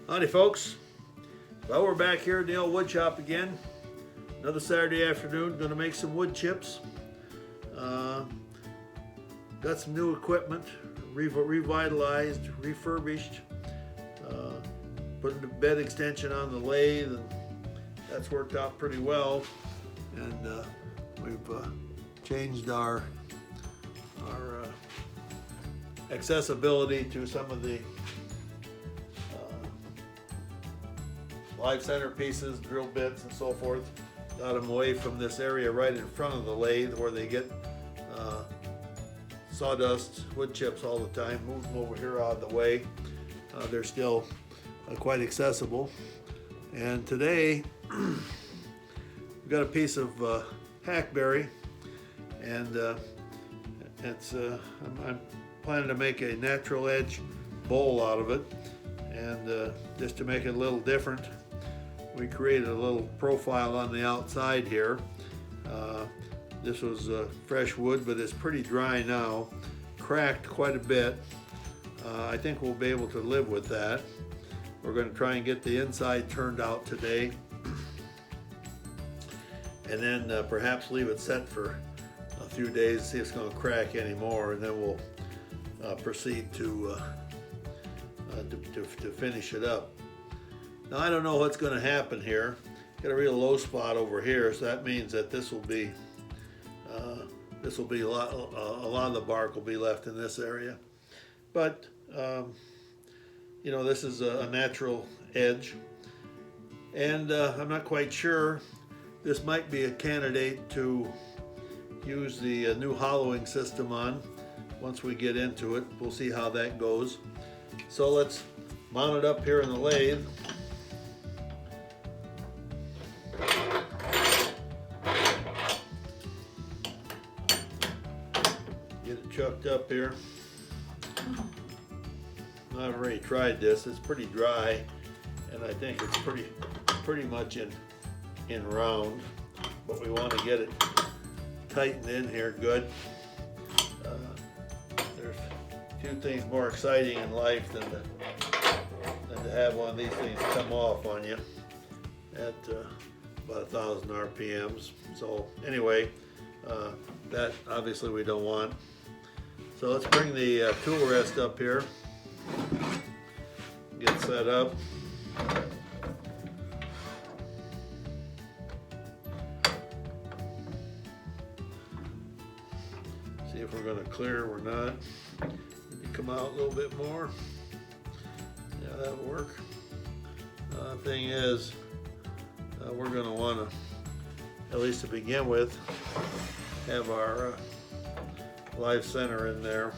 Howdy folks, well we're back here at the old wood shop again. Another Saturday afternoon, gonna make some wood chips. Got some new equipment, revitalized, refurbished. Putting the bed extension on the lathe, and that's worked out pretty well. And we've changed our accessibility to some of the live center pieces, drill bits and so forth. Got them away from this area right in front of the lathe where they get sawdust, wood chips all the time. Move them over here out of the way. They're still quite accessible. And today we've got a piece of hackberry, and I'm planning to make a natural edge bowl out of it. And just to make it a little different, we created a little profile on the outside here. This was fresh wood, but it's pretty dry now, cracked quite a bit. I think we'll be able to live with that. We're going to try and get the inside turned out today, and then perhaps leave it set for a few days, see if it's going to crack anymore, and then we'll proceed to finish it up. Now I don't know what's going to happen here. Got a real low spot over here, so that means that this will be a lot of the bark will be left in this area. But you know, this is a natural edge, and I'm not quite sure. This might be a candidate to use the new hollowing system on. Once we get into it, we'll see how that goes. So let's mount it up here in the lathe. Get it chucked up here. I've already tried this. It's pretty dry, and I think it's pretty much in round, but we want to get it tightened in here good. There's a few things more exciting in life than to have one of these things come off on you at about 1,000 RPMs. So anyway, that obviously we don't want. So let's bring the tool rest up here, get set up. See if we're going to clear or not. Maybe come out a little bit more. Yeah, that'll work. Thing is, we're going to want to, at least to begin with, have our live center in there.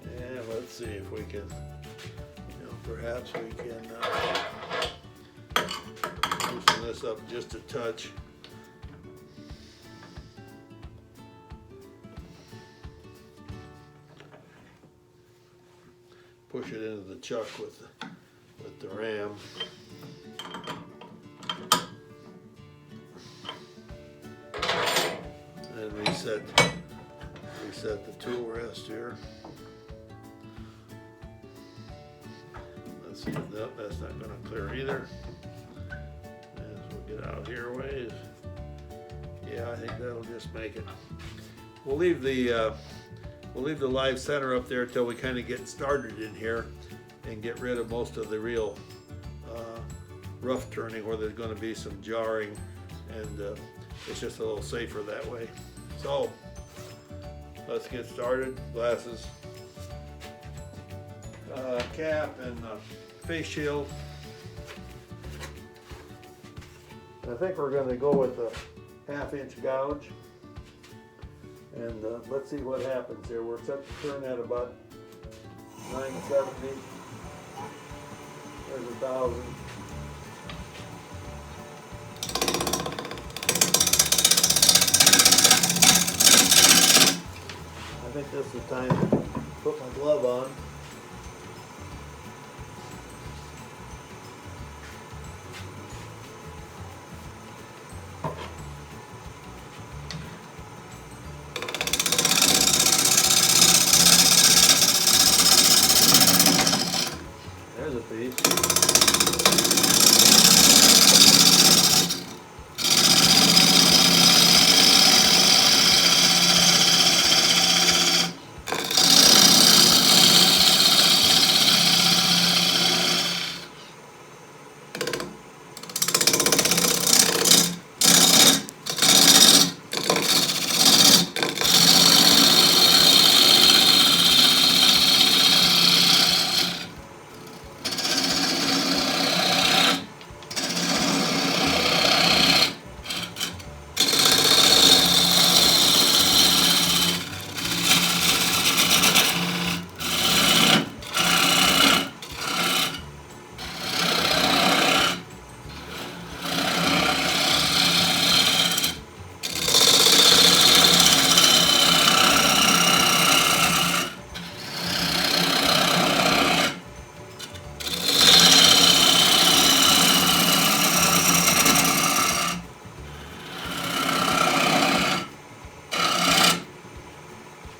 And let's see if we can, you know, perhaps we can loosen this up just a touch. Push it into the chuck with the ram. And reset the tool rest here. Let's see if that's not going to clear either. As we'll get out here a ways. Yeah, I think that'll just make it. We'll leave the live center up there until we kind of get started in here and get rid of most of the real rough turning where there's going to be some jarring, and it's just a little safer that way. So let's get started. Glasses, cap, and face shield. I think we're going to go with a 1/2 inch gouge. And let's see what happens here. We're set to turn at about 970. There's 1,000. I think this is the time to put my glove on.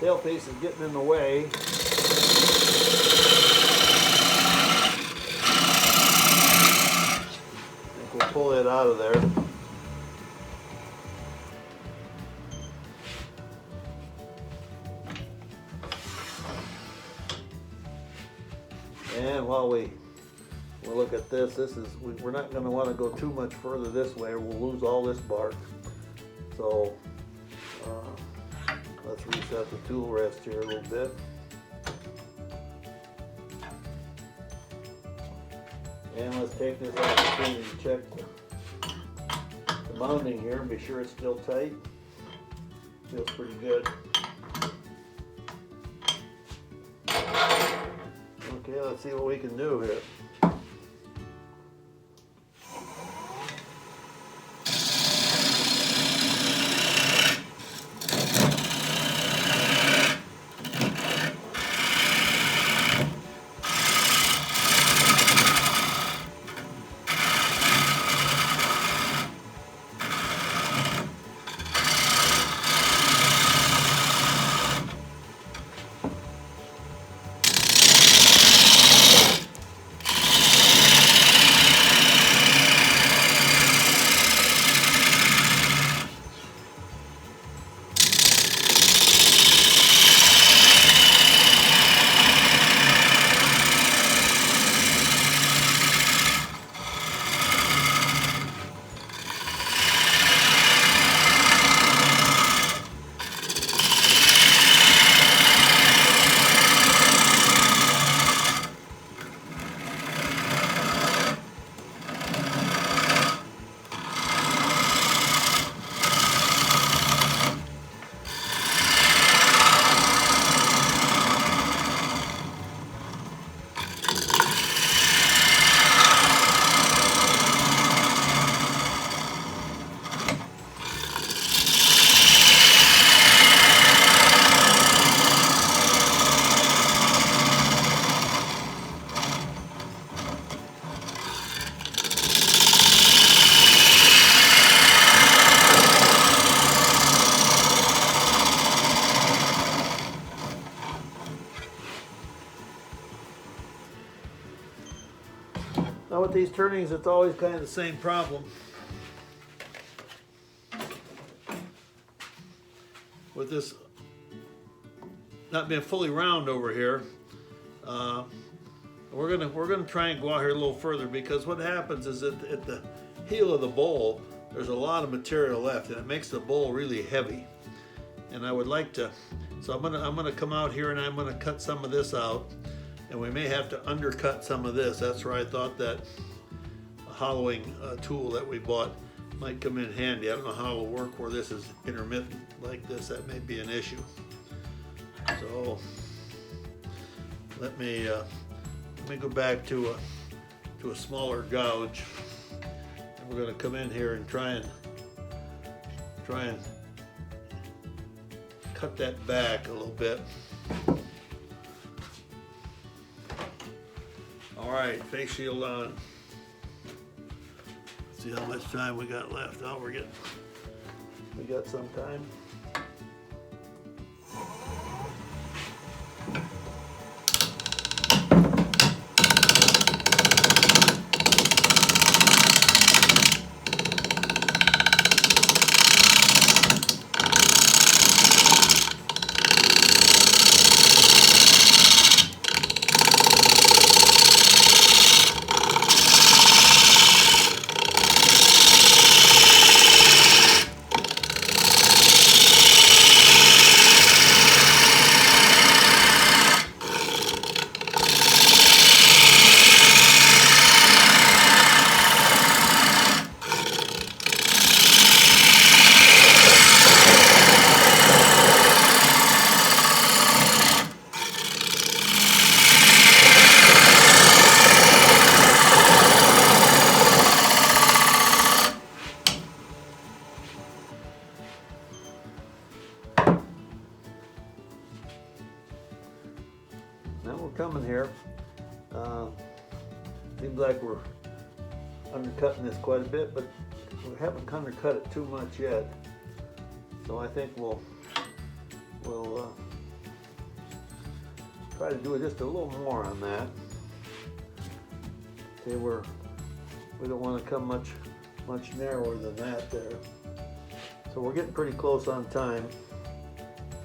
tailpiece is getting in the way. I think we'll pull it out of there. And while we'll look at this, we're not going to want to go too much further this way or we'll lose all this bark. So let's reset the tool rest here a little bit. And let's take this opportunity to check the mounting here and be sure it's still tight. Feels pretty good. Okay, let's see what we can do here. Now with these turnings, it's always kind of the same problem. With this not being fully round over here, we're gonna try and go out here a little further, because what happens is at the heel of the bowl, there's a lot of material left, and it makes the bowl really heavy. And I would like to, so I'm gonna come out here and I'm gonna cut some of this out. And we may have to undercut some of this. That's where I thought that hollowing tool that we bought might come in handy. I don't know how it'll work where this is intermittent like this. That may be an issue. So let me go back to a smaller gouge. And we're going to come in here and try and cut that back a little bit. All right, face shield on. Let's see how much time we got left. Oh, we got some time. Now we're coming here. Seems like we're undercutting this quite a bit, but we haven't undercut it too much yet. So I think we'll try to do just a little more on that. Okay, we don't want to come much narrower than that there. So we're getting pretty close on time.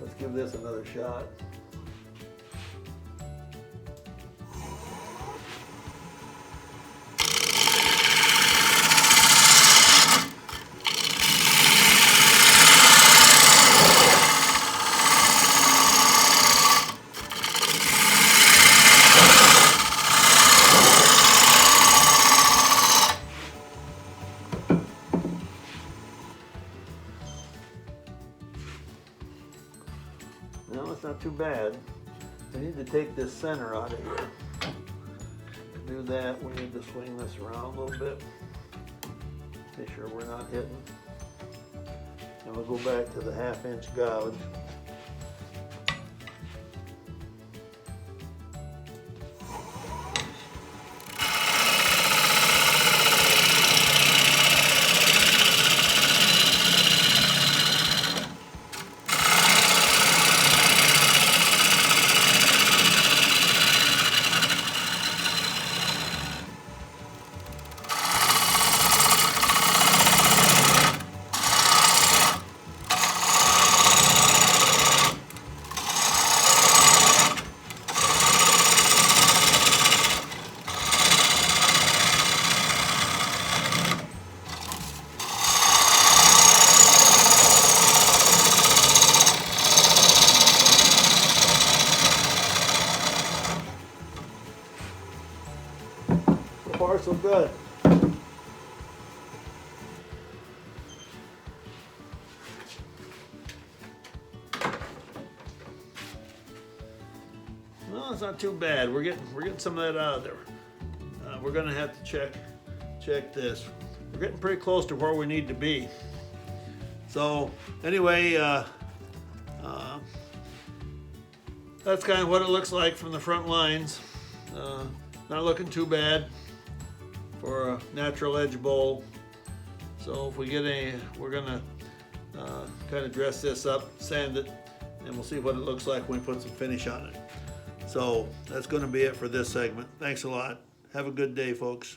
Let's give this another shot. No, it's not too bad. We need to take this center out of here. To do that, we need to swing this around a little bit. Make sure we're not hitting. And we'll go back to the 1/2 inch gouge. So far, so good. Well, it's not too bad. We're getting some of that out of there. We're gonna have to check this. We're getting pretty close to where we need to be. So anyway, that's kind of what it looks like from the front lines. Not looking too bad for a natural edge bowl. So if we get we're gonna kind of dress this up, sand it, and we'll see what it looks like when we put some finish on it. So that's gonna be it for this segment. Thanks a lot. Have a good day, folks.